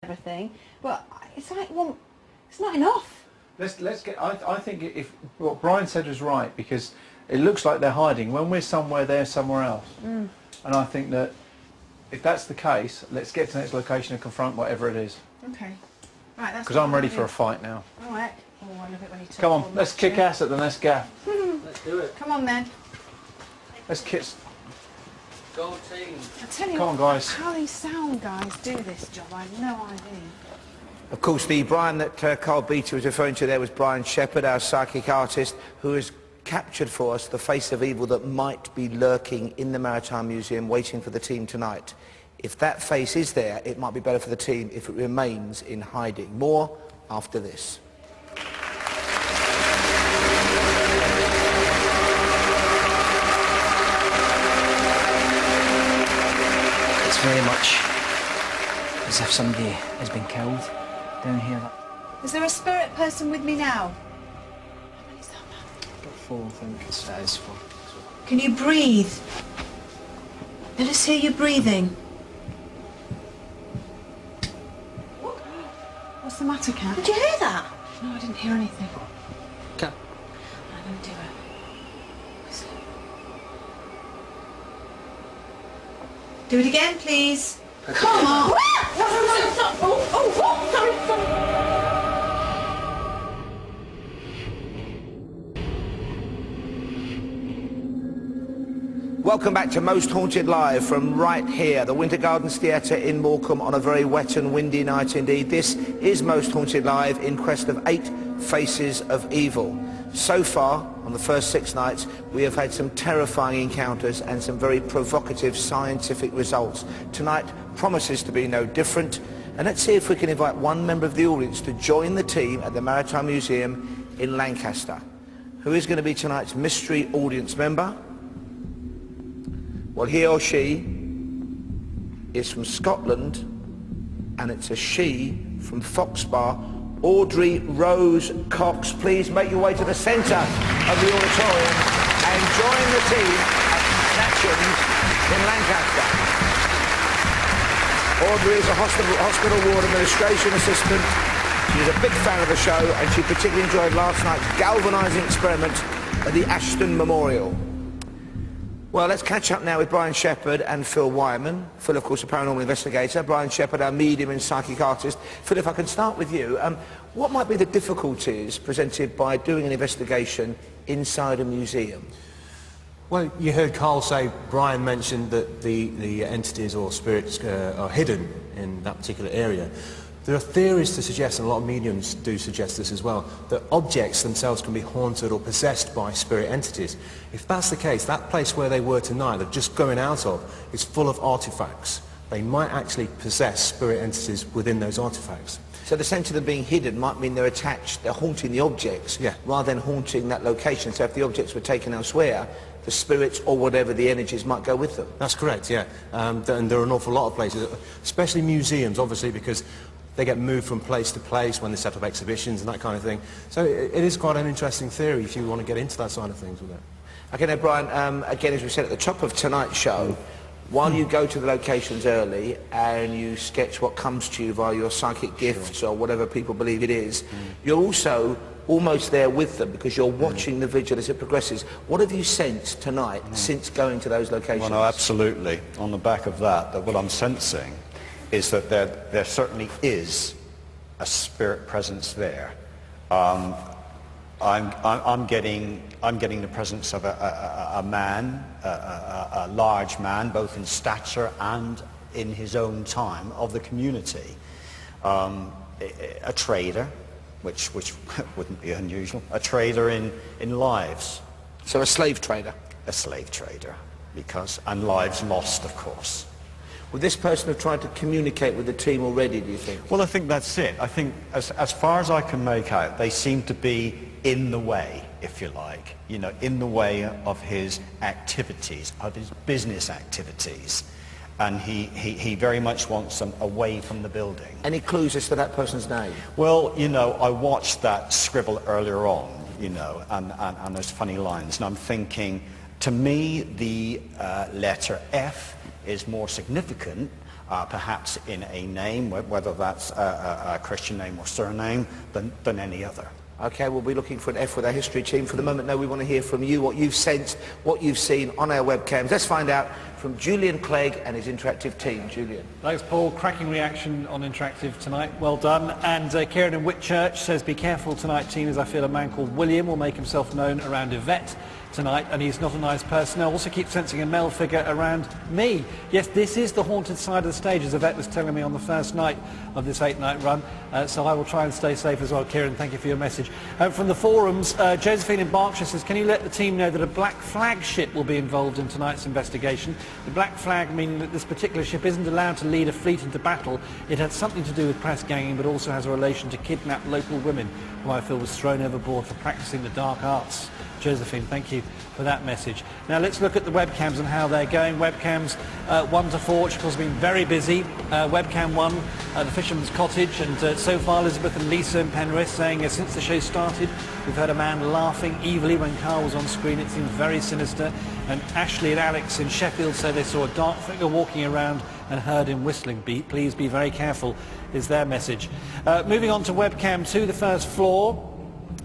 everything, but it's like, well, it's not enough. Let's get. I think if what Brian said was right, because it looks like they're hiding. When we're somewhere, they're somewhere else. And I think that if that's the case, let's get to the next location and confront whatever it is. Okay. Right, that's. Because I'm ready for a fight now. All right. Oh, I love it when you talk. Come on, let's kick ass at the next gaff. Let's do it. Come on then. Let's kiss. Go team. I tell you Come what, on, guys. how these sound guys do this job, I have no idea. Of course, the Brian that Carl Beattie was referring to there was Brian Shepherd, our psychic artist, who has captured for us the face of evil that might be lurking in the Maritime Museum waiting for the team tonight. If that face is there, it might be better for the team if it remains in hiding. More after this. It's very much as if somebody has been killed down here. Is there a spirit person with me now? How many's that, man? Got 4, I think. That is 4. Can you breathe? Let us hear you breathing. What's the matter, Cat? Did you hear that? No, I didn't hear anything. Cat. I'm going to do it. Whistle. Do it again, please. Come on. Sorry. Welcome back to Most Haunted Live from right here, the Winter Gardens Theatre in Morecambe on a very wet and windy night indeed. This is Most Haunted Live in quest of 8 faces of evil. So far, on the first 6 nights, we have had some terrifying encounters and some very provocative scientific results. Tonight promises to be no different, and let's see if we can invite one member of the audience to join the team at the Maritime Museum in Lancaster. Who is going to be tonight's mystery audience member? Well, he or she is from Scotland, and it's a she from Foxbar. Audrey Rose Cox, please make your way to the centre of the auditorium and join the team at Natchins in Lancaster. Audrey is a hospital ward administration assistant. She's a big fan of the show, and she particularly enjoyed last night's galvanising experiment at the Ashton Memorial. Well, let's catch up now with Brian Shepherd and Phil Wyman. Phil, of course, a paranormal investigator. Brian Shepherd, our medium and psychic artist. Phil, if I can start with you, what might be the difficulties presented by doing an investigation inside a museum? Well, you heard Carl say, Brian mentioned that the entities or spirits are hidden in that particular area. There are theories to suggest, and a lot of mediums do suggest this as well, that objects themselves can be haunted or possessed by spirit entities. If that's the case, that place where they were tonight, they're just going out of, is full of artefacts. They might actually possess spirit entities within those artefacts. So the sense of them being hidden might mean they're attached, they're haunting the objects, rather than haunting that location. So if the objects were taken elsewhere, the spirits or whatever the energies might go with them. That's correct, yeah. And there are an awful lot of places, especially museums, obviously, because they get moved from place to place when they set up exhibitions and that kind of thing. So it is quite an interesting theory if you want to get into that side of things with it. Okay, now Brian, again, as we said at the top of tonight's show, while you go to the locations early and you sketch what comes to you via your psychic gifts or whatever people believe it is, you're also almost there with them because you're watching the vigil as it progresses. What have you sensed tonight since going to those locations? Well, no, absolutely. On the back of that what I'm sensing is that there certainly is a spirit presence there. I'm getting the presence of a man, a large man, both in stature and in his own time, of the community. A trader, which wouldn't be unusual. A trader in lives. So a slave trader? A slave trader, and lives lost, of course. Would this person have tried to communicate with the team already, do you think? Well, I think that's it. I think, as far as I can make out, they seem to be in the way, if you like, in the way of his activities, of his business activities. And he very much wants them away from the building. Any clues as to that person's name? Well, I watched that scribble earlier on, and there's funny lines. And I'm thinking, to me, the letter F is more significant, perhaps in a name, whether that's a Christian name or surname, than any other. Okay, we'll be looking for an F with our history team. For the moment, no, we want to hear from you, what you've sensed, what you've seen on our webcams. Let's find out from Julian Clegg and his interactive team. Julian. Thanks, Paul. Cracking reaction on interactive tonight. Well done. And Kieran in Whitchurch says, be careful tonight, team, as I feel a man called William will make himself known around Yvette tonight, and he's not a nice person. I also keep sensing a male figure around me. Yes, this is the haunted side of the stage, as Yvette was telling me on the first night of this 8-night run, so I will try and stay safe as well. Kieran, thank you for your message. From the forums, Josephine in Berkshire says, can you let the team know that a black flag ship will be involved in tonight's investigation? The black flag meaning that this particular ship isn't allowed to lead a fleet into battle. It had something to do with press ganging, but also has a relation to kidnap local women, who I feel was thrown overboard for practicing the dark arts. Josephine, thank you for that message. Now let's look at the webcams and how they're going. Webcams 1 to 4, which of course have been very busy. Webcam 1, the Fisherman's Cottage, and so far Elizabeth and Lisa in Penrith saying since the show started we've heard a man laughing evilly when Carl was on screen. It seems very sinister. And Ashley and Alex in Sheffield say they saw a dark figure walking around and heard him whistling. Please be very careful is their message. Moving on to webcam 2, the first floor.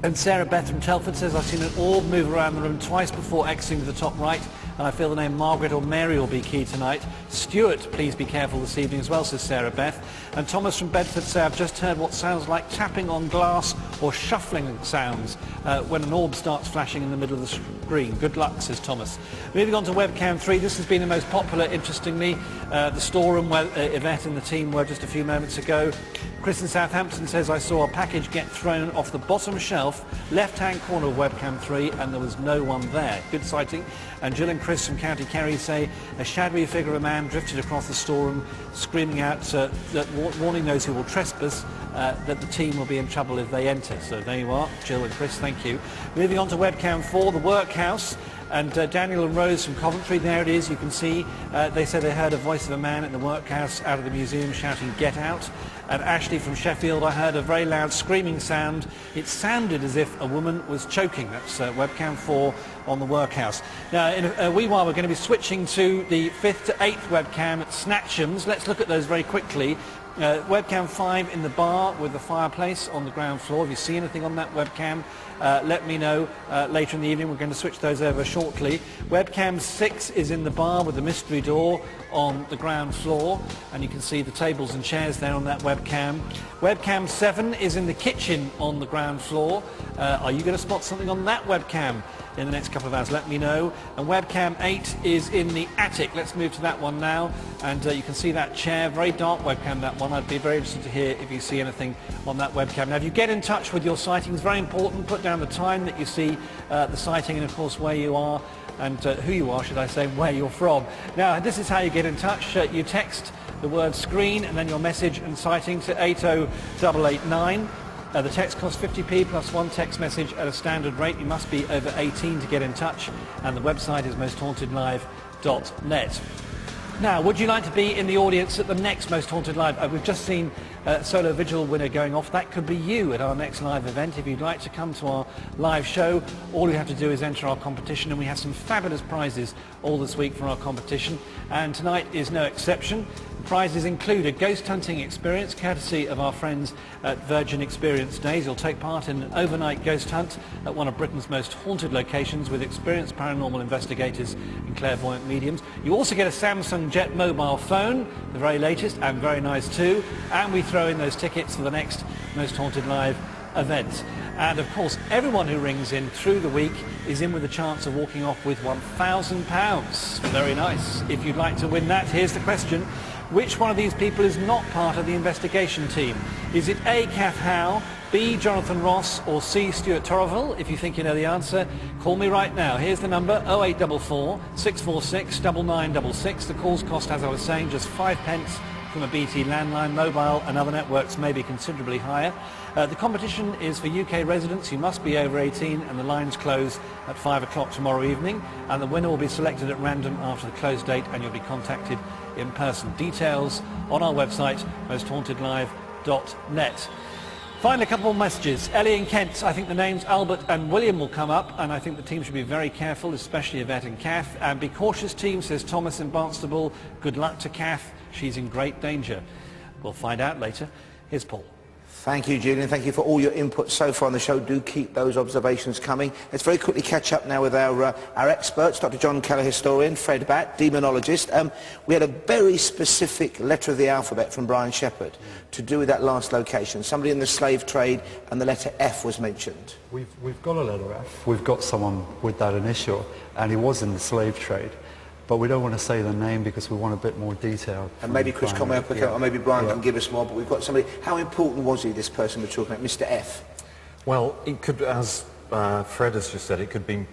And Sarah Beth from Telford says, I've seen an orb move around the room twice before exiting to the top right, and I feel the name Margaret or Mary will be key tonight. Stuart, please be careful this evening as well, says Sarah Beth. And Thomas from Bedford says, I've just heard what sounds like tapping on glass or shuffling sounds when an orb starts flashing in the middle of the screen. Good luck, says Thomas. Moving on to webcam 3, this has been the most popular, interestingly. The storeroom where Yvette and the team were just a few moments ago. Chris in Southampton says, I saw a package get thrown off the bottom shelf, left-hand corner of webcam 3, and there was no one there. Good sighting. And Jill and Chris from County Kerry say, a shadowy figure of a man drifted across the storeroom, screaming out, warning those who will trespass, that the team will be in trouble if they enter. So there you are, Jill and Chris, thank you. Moving on to webcam 4, the workhouse. And Daniel and Rose from Coventry, there it is, you can see. They said they heard a voice of a man in the workhouse out of the museum shouting, get out. And Ashley from Sheffield, I heard a very loud screaming sound. It sounded as if a woman was choking. That's webcam 4 on the workhouse. Now, in a wee while, we're going to be switching to the 5th to 8th webcam at Snatchams. Let's look at those very quickly. Webcam 5 in the bar with the fireplace on the ground floor. If you see anything on that webcam, let me know later in the evening. We're going to switch those over shortly. Webcam 6 is in the bar with the mystery door on the ground floor, and you can see the tables and chairs there on that webcam. Webcam 7 is in the kitchen on the ground floor. Are you going to spot something on that webcam in the next couple of hours? Let me know. And webcam 8 is in the attic. Let's move to that one now, and you can see that chair, very dark webcam, that one. I'd be very interested to hear if you see anything on that webcam. Now, if you get in touch with your sightings, very important, put down the time that you see the sighting and of course where you are, and who you are, should I say, where you're from. Now, this is how you get in touch. You text the word screen and then your message and sighting to 80889. The text costs 50p plus one text message at a standard rate. You must be over 18 to get in touch, and the website is mosthauntedlive.net. Now, would you like to be in the audience at the next Most Haunted Live? We've just seen Solo Vigil winner going off. That could be you at our next live event. If you'd like to come to our live show, all you have to do is enter our competition, and we have some fabulous prizes all this week for our competition, and tonight is no exception. The prizes include a ghost hunting experience courtesy of our friends at Virgin Experience Days. You'll take part in an overnight ghost hunt at one of Britain's most haunted locations with experienced paranormal investigators and clairvoyant mediums. You also get a Samsung Jet mobile phone, the very latest, and very nice too, and we throw in those tickets for the next Most Haunted Live event. And of course, everyone who rings in through the week is in with a chance of walking off with £1,000. Very nice. If you'd like to win that, here's the question. Which one of these people is not part of the investigation team? Is it A, Kath Howe, B, Jonathan Ross, or C, Stuart Torreville? If you think you know the answer, call me right now. Here's the number, 0844 646 9966. The calls cost, as I was saying, just 5 pence from a BT landline. Mobile and other networks may be considerably higher. The competition is for UK residents. You must be over 18, and the lines close at 5 o'clock tomorrow evening, and the winner will be selected at random after the close date, and you'll be contacted in person. Details on our website, mosthauntedlive.net. Finally, a couple more messages. Ellie in Kent, I think the names Albert and William will come up, and I think the team should be very careful, especially Yvette and Kath. And be cautious, team, says Thomas in Barnstable. Good luck to Kath. She's in great danger. We'll find out later. Here's Paul. Thank you, Julian. Thank you for all your input so far on the show. Do keep those observations coming. Let's very quickly catch up now with our experts, Dr. John Keller, historian, Fred Batt, demonologist. We had a very specific letter of the alphabet from Brian Shepherd to do with that last location. Somebody in the slave trade, and the letter F was mentioned. We've got a letter F. We've got someone with that initial, and he was in the slave trade. But we don't want to say the name because we want a bit more detail. And maybe Chris Conway, or maybe Brian can give us more, but we've got somebody. How important was he, this person we're talking about, Mr. F? Well, it could, as Fred has just said, it could be